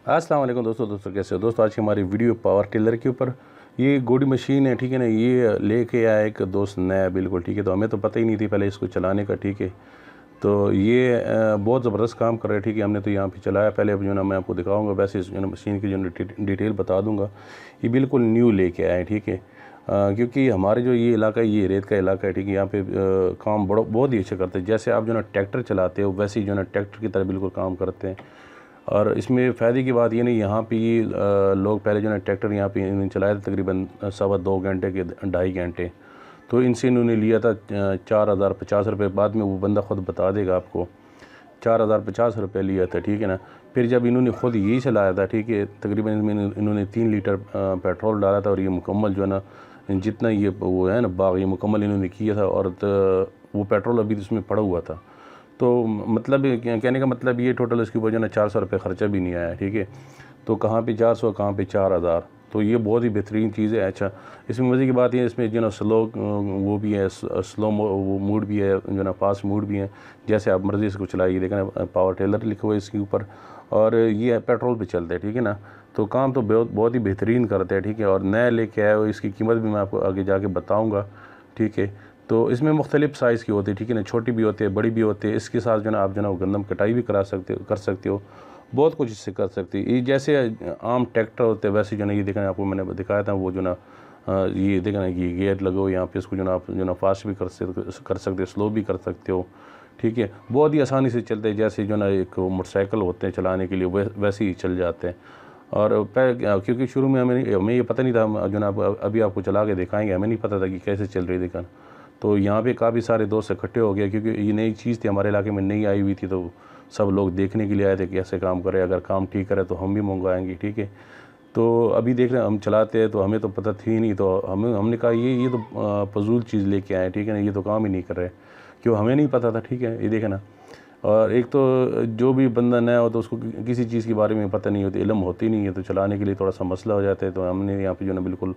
अस्सलाम वालेकुम दोस्तों कैसे हो दोस्तों। आज की हमारी वीडियो पावर टिलर के ऊपर, ये गोडी मशीन है, ठीक है ना। ये लेके आया एक दोस्त नया बिल्कुल, ठीक है। तो हमें तो पता ही नहीं थी पहले इसको चलाने का, ठीक है। तो ये बहुत ज़बरदस्त काम कर रहा है, ठीक है। हमने तो यहाँ पे चलाया पहले, अब जो ना मैं आपको दिखाऊंगा, वैसे जो ना मशीन की जो डिटेल बता दूंगा। ये बिल्कुल न्यू लेके आया है, ठीक है। क्योंकि हमारे जो ये इलाका है, ये रेत का इलाका है, ठीक है। यहाँ पे काम बहुत ही अच्छा करते हैं। जैसे आप जो ना ट्रैक्टर चलाते हो, वैसे ही जो ना ट्रैक्टर की तरह बिल्कुल काम करते हैं। और इसमें फ़ायदे की बात ये नहीं, यहाँ पे ये लोग पहले जो है ट्रैक्टर यहाँ पे इन्होंने चलाया था तकरीबन 2.25 घंटे के 2.5 घंटे। तो इनसे इन्होंने लिया था 4050 रुपये। बाद में वो बंदा ख़ुद बता देगा आपको, 4050 रुपये लिया था, ठीक है ना। फिर जब इन्होंने ख़ुद यही चलाया था, ठीक है, तकरीबन इसमें इन्होंने 3 लीटर पेट्रोल डाला था। और ये मुकम्मल जो है ना, जितना ये वो है ना बाग, ये मुकम्मल इन्होंने किया था। और वो पेट्रोल अभी इसमें पड़ा हुआ था। तो मतलब कहने का मतलब ये टोटल इसकी वजह ना 400 रुपये ख़र्चा भी नहीं आया, ठीक है। तो कहाँ पे 400, कहाँ पे 4000। तो ये बहुत ही बेहतरीन चीज़ है। अच्छा, इसमें मज़े की बात ये, इसमें जो ना स्लो वो भी है, स्लो वो मूड भी है, जो ना फास्ट मूड भी है। जैसे आप मर्ज़ी इसको चलाइए, देखना पावर टिलर लिखा हुआ है इसके ऊपर। और ये पेट्रोल पे चलता है, ठीक है ना। तो काम तो बहुत ही बेहतरीन करता है, ठीक है। और नया लेके आया हो, इसकी कीमत भी मैं आपको आगे जाके बताऊँगा, ठीक है। तो इसमें मुख्तलिफ़ साइज़ की होती है, ठीक है ना। छोटी भी होती है, बड़ी भी होती है। इसके साथ जो ना आप जो ना गंदम कटाई भी कर सकते हो। बहुत कुछ इससे कर सकते हो। ये जैसे आम ट्रैक्टर होते हैं, वैसे जो ना ये देखना आपको मैंने दिखाया था, वो जो ना ये देखना ये गियर लगो यहाँ पे। इसको जो ना आप जो ना फास्ट भी कर सकते हो, स्लो भी कर सकते हो, ठीक है। बहुत ही आसानी से चलते हैं, जैसे जो ना एक मोटरसाइकिल होते हैं चलाने के लिए, वैसे ही चल जाते हैं। और क्योंकि शुरू में हमें ये पता नहीं था, जो ना अभी आपको चला के दिखाएंगे, हमें नहीं पता था कि कैसे चल रही देखना। तो यहाँ पे काफ़ी सारे दोस्त इकट्ठे हो गए, क्योंकि ये नई चीज़ थी, हमारे इलाके में नई आई हुई थी। तो सब लोग देखने के लिए आए थे कि कैसे काम करे, अगर काम ठीक करे तो हम भी मंगवाएंगे, ठीक है। तो अभी देख रहे हैं हम चलाते हैं, तो हमें तो पता थी नहीं। तो हमने कहा ये तो फजूल चीज़ लेके आए, ठीक है ना, ये तो काम ही नहीं कर रहे, क्यों हमें नहीं पता था, ठीक है। ये देखे ना। और एक तो जो भी बंदा नया हो तो उसको किसी चीज़ के बारे में पता नहीं होती, इल्म होती नहीं है, तो चलाने के लिए थोड़ा सा मसला हो जाता है। तो हमने यहाँ पे जो ना बिल्कुल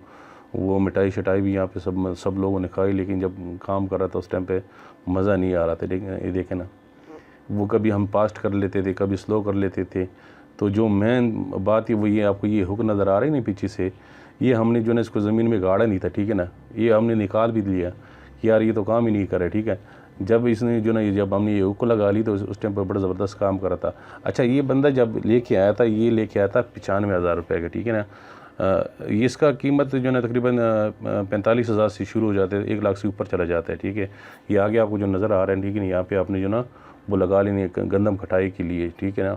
वो मिठाई शटाई भी यहाँ पे सब लोगों ने खाई, लेकिन जब काम कर रहा था उस टाइम पे मज़ा नहीं आ रहा था। लेकिन ये देखे ना, वो कभी हम फास्ट कर लेते थे, कभी स्लो कर लेते थे। तो जो मेन बात है वो ये, आपको ये हुक नज़र आ रही नहीं पीछे से, ये हमने जो ना इसको ज़मीन में गाड़ा नहीं था, ठीक है ना। ये हमने निकाल भी लिया कि यार ये तो काम ही नहीं करे, ठीक है। जब इसने जो ना जब हमने ये हुक लगा ली, तो उस टाइम पर बड़ा ज़बरदस्त काम कर रहा था। अच्छा, ये बंदा जब लेके आया था, ये लेके आया था 95,000 रुपये का, ठीक है ना। ये इसका कीमत जो है तकरीबन 45,000 से शुरू हो जाते हैं, 1 लाख से ऊपर चला जाता है, ठीक है। ये आगे आपको जो नज़र आ रहा है, ठीक है ना, यहाँ पे आपने जो ना वो लगा लेनी है गंदम कटाई के लिए, ठीक है ना।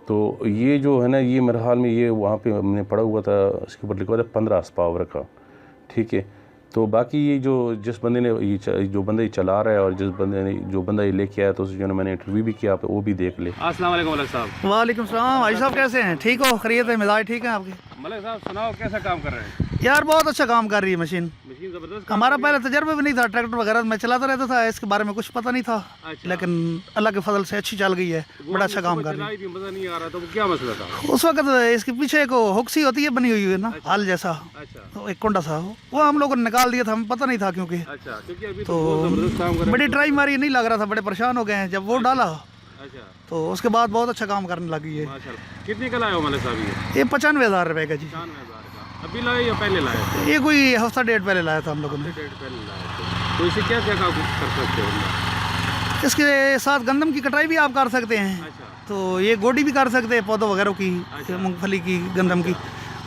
तो ये जो है ना, ये मेरे हाल में ये वहाँ पे हमने पढ़ा हुआ था, इसके ऊपर लिखा हुआ था 15 पावर का, ठीक है। तो बाकी ये जिस बंदे ने जो बंदा ये चला रहा है, और जो बंदा ये लेके आया, तो उस जो मैंने इंटरव्यू भी किया, वो भी देख ले। अस्सलाम वालेकुम मलिक साहब। वालेकुम सलाम। भाई साहब कैसे हैं? ठीक हो? खैरियत है? मिजाज ठीक है आपके? मलिक साहब सुनाओ, कैसा काम कर रहे हैं? यार बहुत अच्छा काम कर रही है मशीन। मशीन ज़बरदस्त। हमारा पहले तजर्बा भी नहीं था, ट्रैक्टर वगैरह मैं चलाता रहता था, इसके बारे में कुछ पता नहीं था। अच्छा। लेकिन अल्लाह के फजल से अच्छी चल गई है, बड़ा अच्छा काम कर रही है। मज़ा नहीं आ रहा, तो वो क्या मसला था? उस वक्त इसके पीछे एक हुक्सी होती है बनी हुई है ना, हाल जैसा, अच्छा तो एक कुंडा सा, वो हम लोगों ने निकाल दिया था, हमें पता नहीं था। क्योंकि अच्छा, क्योंकि अभी तो बहुत ज़बरदस्त काम कर रहे बड़ी ट्राई मारी, नहीं लग रहा था, बड़े परेशान हो गए हैं। जब वो डाला हैं। अच्छा तो उसके बाद बहुत अच्छा काम करने लगी है। माशाल्लाह। कितने का लाए हो मलिक साहब? ये 95,000 रुपये का जी। 95,000 का अभी लाए या पहले लाए थे? ये कोई हफ्ता डेढ़ पहले लाया था हम लोगों ने। डेढ़ पहले लाए थे। तो इसे क्या क्या काम कर सकते हो? इसके साथ गंदम की कटाई भी आप कर सकते हैं। अच्छा तो ये गोडी भी कर सकते हैं, पौधों वगैरह की, मूंगफली की, गंदम की,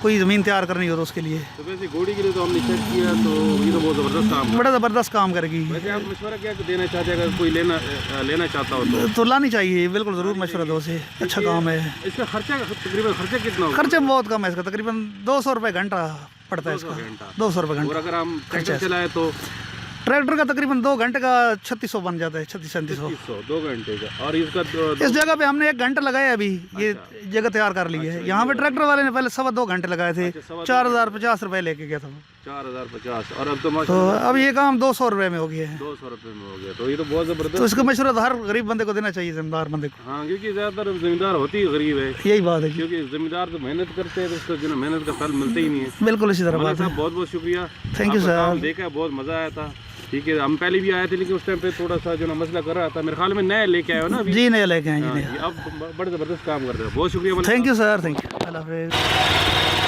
कोई ज़मीन तैयार करनी हो तो उसके लिए। तो वैसे गोडी के लिए तो हमने चेक किया, तो ये तो बहुत ज़बरदस्त काम है। बड़ा ज़बरदस्त काम करेगी। वैसे आप मशवरा क्या देना चाहते हैं, अगर कोई लेना चाहता हो तो लानी चाहिए, बिल्कुल ज़रूर मशवरा दो से। अच्छा काम है। इसका खर्चा तकरीबन कितना होगा? खर्चा बहुत कम है इसका, तकरीबन 200 रुपये घंटा पड़ता है इसका। 200 रुपये और घंटा। अगर हम ट्रैक्टर चलाए तो ट्रैक्टर का तकरीबन 2 घंटे का 3600 बन जाता है, 3600-3700 2 घंटे का। और इसका इस जगह पे हमने 1 घंटा लगाया अभी, ये जगह तैयार कर ली है। यहाँ पे ट्रैक्टर वाले ने पहले 2.25 घंटे लगाए थे, 4050 रुपये लेके गया था। 4050। और अब तो अब ये काम 200 रुपये में हो गया है। 200 रुपये में हो गया, तो ये तो बहुत ज़बरदस्त। तो इसका मशवरा तो हर गरीब बंदे को देना चाहिए, जिम्मेदार बंदे को। हाँ, क्योंकि ज़्यादातर ज़मींदार होती ही गरीब है। यही बात है, क्योंकि ज़मींदार तो मेहनत करते हैं, तो उसका जो मेहनत का फल मिलता ही नहीं है। बिल्कुल इसी तरह बात है। साहब बहुत बहुत शुक्रिया, थैंक यू आपका सर। काम देखा, बहुत मज़ा आया था। ठीक है, हम पहले भी आए थे लेकिन उस टाइम पे थोड़ा सा जो ना मसला कर रहा था, मेरे ख्याल में नया लेके आए हो ना अभी। जी नया लेके आए जी हाँ, नया। अब बड़े ज़बरदस्त काम कर रहे हो, बहुत शुक्रिया। Thank you sir, thank you, Allah हाफिज़।